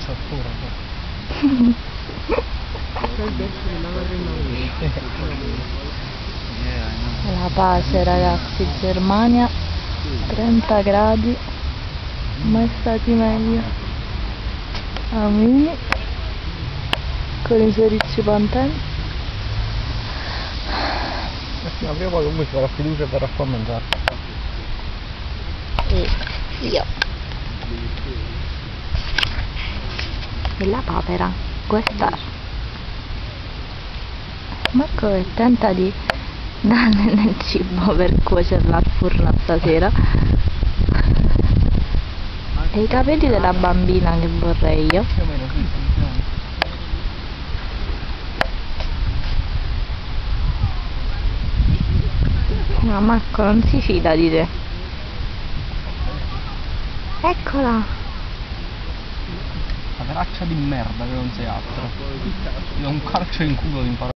faccia assurdo. La pace ragazzi, Germania, 30 gradi, mai stati meglio. Amini, con i suoi ricci pantani. Ma prima o poi comunque farà fiducia e verrà qua a mangiare. E io. E la papera, questa. Marco che tenta di darle nel cibo per cuocerla al forno stasera. E i capelli della bambina che vorrei io. Più o meno sì, funziona. No, Marco non si fida di te. Eccola. Poveraccia di merda che non sei altro. Ti do un calcio in culo di imparare.